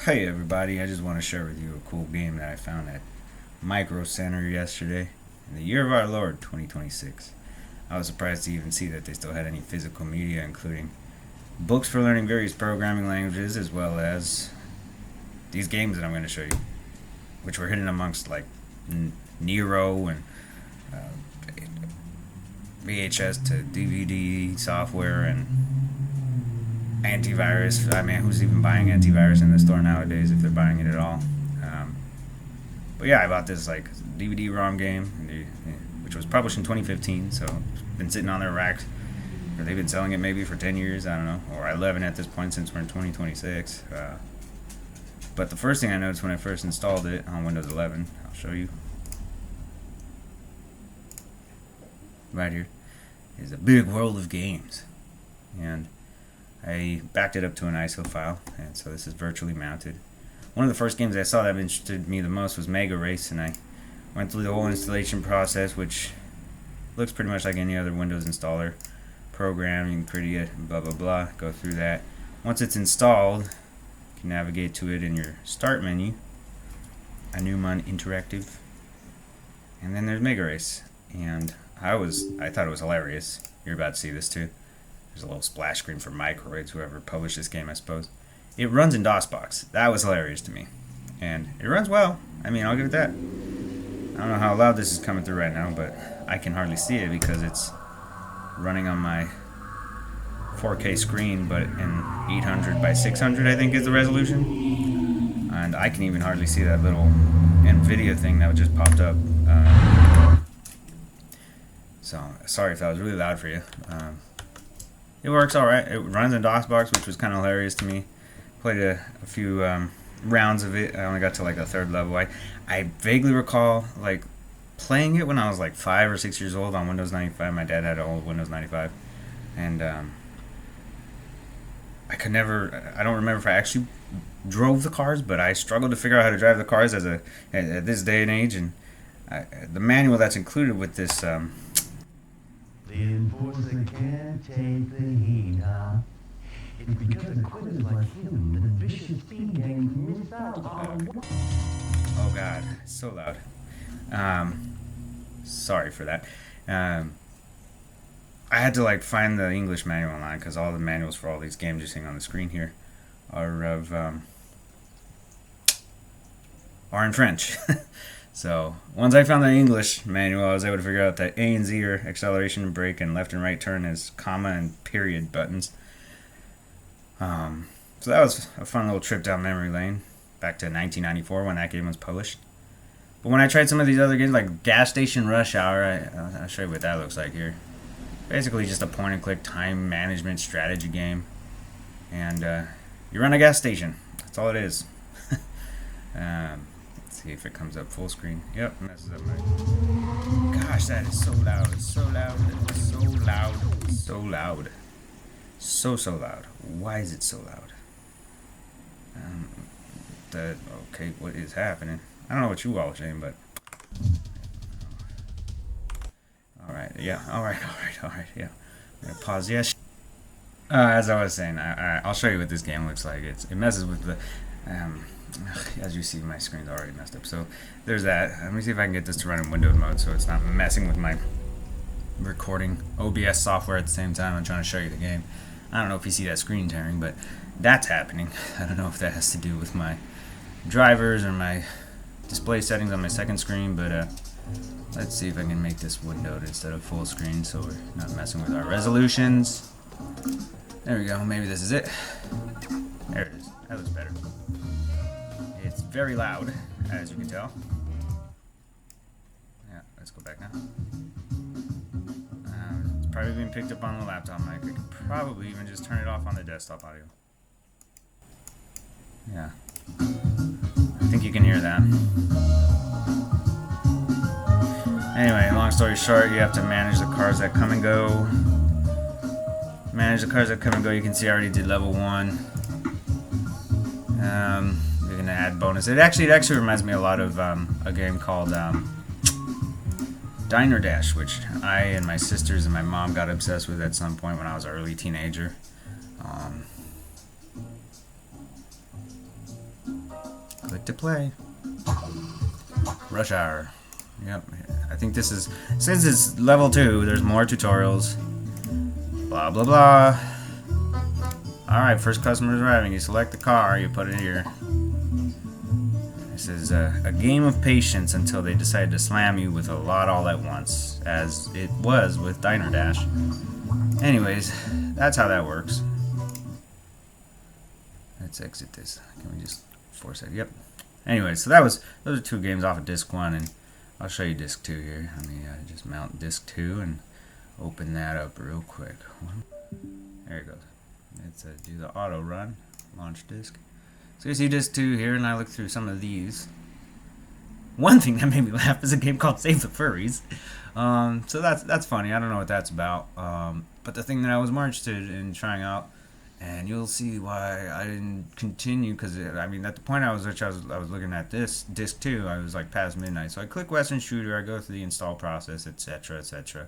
Hey everybody, I just want to share with you a cool game that I found at MicroCenter yesterday in the year of our Lord 2026. I was surprised to even see that they still had any physical media, including books for learning various programming languages, as well as these games that I'm going to show you, which were hidden amongst like Nero and uh, VHS to DVD software and antivirus. I mean, who's even buying antivirus in the store nowadays if they're buying it at all? But yeah, I bought this like DVD-ROM game, which was published in 2015, so it's been sitting on their racks. Or they've been selling it maybe for 10 years, I don't know, or 11 at this point since we're in 2026. But the first thing I noticed when I first installed it on Windows 11, I'll show you right here, is a big world of games. And I backed it up to an ISO file, and so this is virtually mounted. One of the first games I saw that interested me the most was MegaRace, and I went through the whole installation process, which looks pretty much like any other Windows installer program. You can create it, blah blah blah, go through that. Once it's installed, you can navigate to it in your start menu, a Newman Interactive, and then there's MegaRace. And I thought it was hilarious. You're about to see this too. There's a little splash screen for MicroRace, whoever published this game, I suppose. It runs in DOSBox. That was hilarious to me. And it runs well. I mean, I'll give it that. I don't know how loud this is coming through right now, but I can hardly see it because it's running on my 4K screen, but in 800 by 600, I think is the resolution. And I can even hardly see that little NVIDIA thing that just popped up. So, sorry if that was really loud for you. It works alright. It runs in DOSBox, which was kind of hilarious to me. Played a few rounds of it. I only got to like a third level. I vaguely recall like playing it when I was like 5 or 6 years old on Windows 95. My dad had an old Windows 95. And I don't remember if I actually drove the cars, but I struggled to figure out how to drive the cars at this day and age. And the manual that's included with this... The enforcer can't take the heat, huh? It's because of quitters like him that the vicious speed gangs miss out on... Oh god, it's so loud. Sorry for that. I had to like find the English manual online because all the manuals for all these games you're seeing on the screen here are in French. So once I found the English manual, I was able to figure out that A and Z are acceleration and brake, and left and right turn is comma and period buttons. So that was a fun little trip down memory lane, back to 1994 when that game was published. But when I tried some of these other games, like Gas Station Rush Hour, I'll show you what that looks like here. Basically just a point-and-click time management strategy game. And you run a gas station. That's all it is. See if it comes up full screen. Yep, messes up my... Gosh, that is so loud. It's so loud. It's so loud. So loud. So loud. Why is it so loud? Okay, what is happening? I don't know what you all are saying, but... Alright, yeah. Alright, yeah. I'm gonna pause. Yes. As I was saying, I'll show you what this game looks like. It messes with the... as you see, my screen's already messed up. So there's that. Let me see if I can get this to run in windowed mode so it's not messing with my recording OBS software at the same time I'm trying to show you the game. I don't know if you see that screen tearing, but that's happening. I don't know if that has to do with my drivers or my display settings on my second screen, but let's see if I can make this windowed instead of full screen so we're not messing with our resolutions. There we go. Maybe this is it. There it is. That looks better. It's very loud, as you can tell. Yeah, let's go back now. It's probably being picked up on the laptop mic. I could probably even just turn it off on the desktop audio. Yeah. I think you can hear that. Anyway, long story short, you have to manage the cars that come and go. Manage the cars that come and go. You can see I already did level 1. You're gonna add bonus. It actually reminds me a lot of a game called Diner Dash, which I and my sisters and my mom got obsessed with at some point when I was an early teenager. Click to play. Rush Hour. Yep. I think this is, since it's level 2, there's more tutorials. Blah blah blah. Alright, first customer is arriving. You select the car, you put it here. This is a game of patience until they decide to slam you with a lot all at once, as it was with Diner Dash. Anyways, that's how that works. Let's exit this. Can we just force it? Yep. Anyway, so those are 2 games off of disc 1, and I'll show you disc 2 here. Let me just mount disc 2 and open that up real quick. There it goes. Let's do the auto run, launch disc. So you see disc 2 here, and I look through some of these. One thing that made me laugh is a game called Save the Furries. So that's funny. I don't know what that's about. But the thing that I was more interested in trying out, and you'll see why I didn't continue, because I mean at the point I was looking at this disc 2, I was like past midnight. So I click Western Shooter, I go through the install process, etc., etc.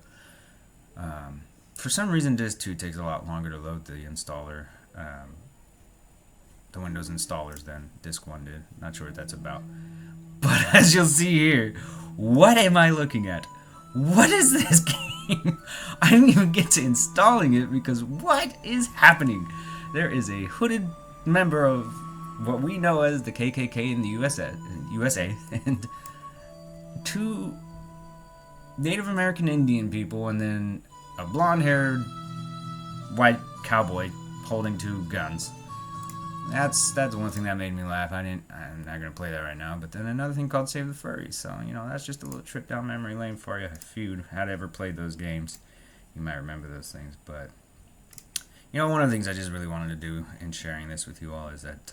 For some reason, disc 2 takes a lot longer to load the installer, the Windows installers, than disc 1 did. Not sure what that's about. But as you'll see here, what am I looking at? What is this game? I didn't even get to installing it because what is happening? There is a hooded member of what we know as the KKK in the USA, and 2 Native American Indian people, and then a blonde-haired white cowboy holding 2 guns. That's one thing that made me laugh. I'm not gonna play that right now. But then another thing called Save the Furries. So that's just a little trip down memory lane for you. If you had ever played those games, you might remember those things. But one of the things I just really wanted to do in sharing this with you all is that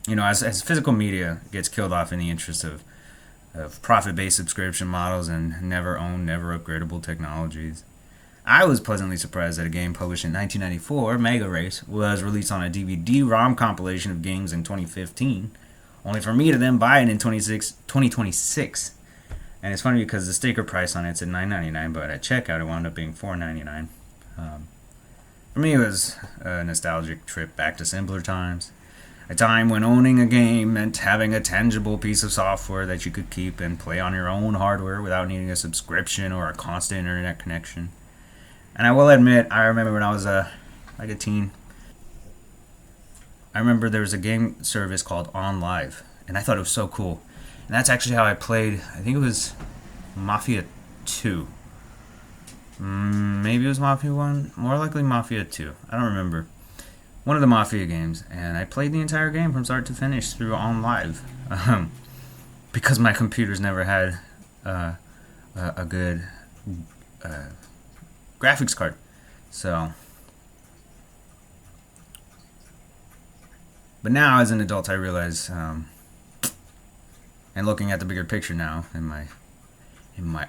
as physical media gets killed off in the interest of profit-based subscription models and never owned, never upgradable technologies, I was pleasantly surprised that a game published in 1994, MegaRace, was released on a DVD-ROM compilation of games in 2015, only for me to then buy it in 2026. And it's funny because the sticker price on it's at $9.99, but at checkout it wound up being $4.99. For me, it was a nostalgic trip back to simpler times. A time when owning a game meant having a tangible piece of software that you could keep and play on your own hardware without needing a subscription or a constant internet connection. And I will admit, I remember when I was like a teen, I remember there was a game service called OnLive, and I thought it was so cool. And that's actually how I played, I think it was Mafia 2. Maybe it was Mafia 1, more likely Mafia 2. I don't remember. One of the Mafia games, and I played the entire game from start to finish through OnLive, because my computers never had a good graphics card. So, but now as an adult, I realize, and looking at the bigger picture now, in my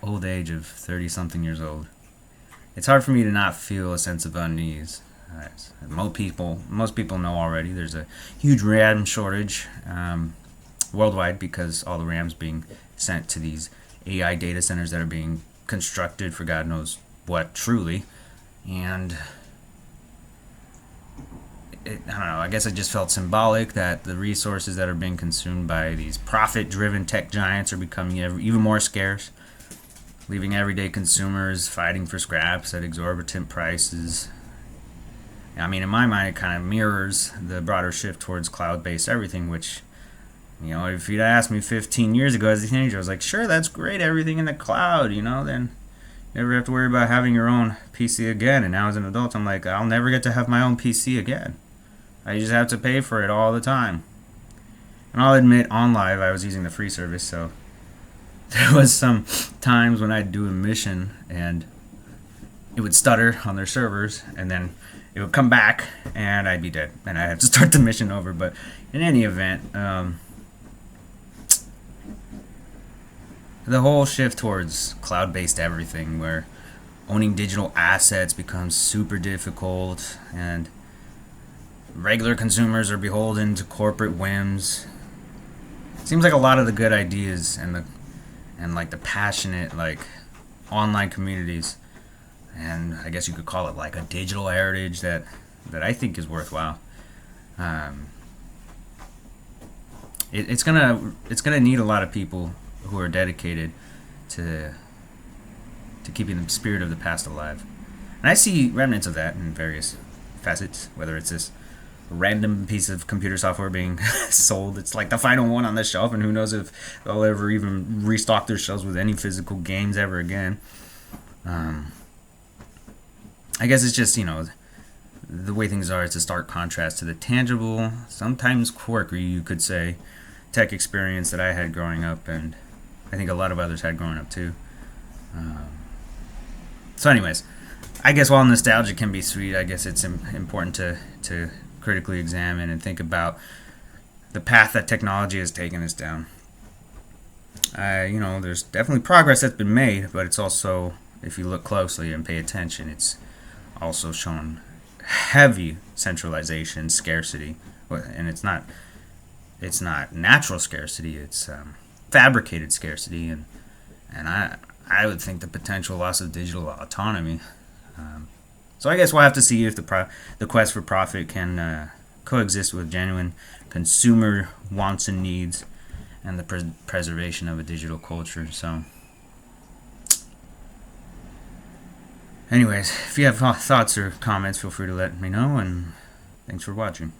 old age of 30-something years old, it's hard for me to not feel a sense of unease. Most people know already there's a huge RAM shortage worldwide because all the RAM's being sent to these AI data centers that are being constructed for God knows what, truly. And I don't know, I guess it just felt symbolic that the resources that are being consumed by these profit-driven tech giants are becoming even more scarce, leaving everyday consumers fighting for scraps at exorbitant prices. I mean, in my mind, it kind of mirrors the broader shift towards cloud-based everything, which, if you'd asked me 15 years ago as a teenager, I was like, sure, that's great, everything in the cloud, then you never have to worry about having your own PC again. And now as an adult, I'm like, I'll never get to have my own PC again. I just have to pay for it all the time. And I'll admit, OnLive, I was using the free service, so there was some times when I'd do a mission and it would stutter on their servers, and then it would come back and I'd be dead and I'd have to start the mission over. But in any event, the whole shift towards cloud-based everything, where owning digital assets becomes super difficult and regular consumers are beholden to corporate whims. It seems like a lot of the good ideas and the passionate online communities and I guess you could call it like a digital heritage that I think is worthwhile. It's gonna need a lot of people who are dedicated to keeping the spirit of the past alive, and I see remnants of that in various facets. Whether it's this random piece of computer software being sold, it's like the final one on the shelf, and who knows if they'll ever even restock their shelves with any physical games ever again. I guess it's just, the way things are. It's a stark contrast to the tangible, sometimes quirky, you could say, tech experience that I had growing up, and I think a lot of others had growing up too. So anyways, I guess while nostalgia can be sweet, I guess it's important to critically examine and think about the path that technology has taken us down. There's definitely progress that's been made, but it's also, if you look closely and pay attention, it's also shown heavy centralization, scarcity, and it's not natural scarcity. It's fabricated scarcity, and I would think the potential loss of digital autonomy. So I guess we'll have to see if the quest for profit can coexist with genuine consumer wants and needs, and the preservation of a digital culture. So, anyways, if you have thoughts or comments, feel free to let me know, and thanks for watching.